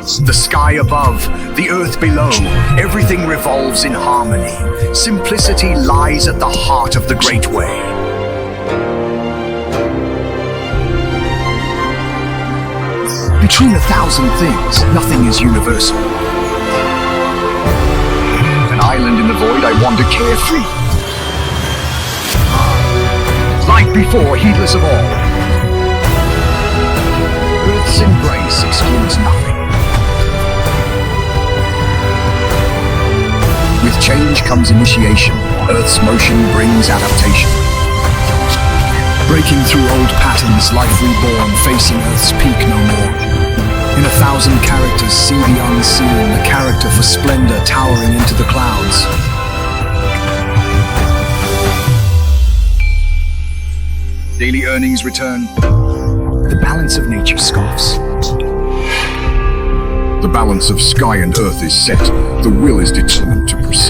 The sky above, the earth below, everything revolves in harmony. Simplicity lies at the heart of the Great Way. Between 1,000 things, nothing is universal. An island in the void, I wander carefree. Like before, heedless of all. Earth's embrace excludes nothing. With change comes initiation. Earth's motion brings adaptation. Breaking through old patterns, life reborn, facing Earth's peak no more. In 1,000 characters, see the unseen, the character for splendor towering into the clouds. Daily earnings return. The balance of nature scoffs. The balance of sky and earth is set. The will is determined to proceed.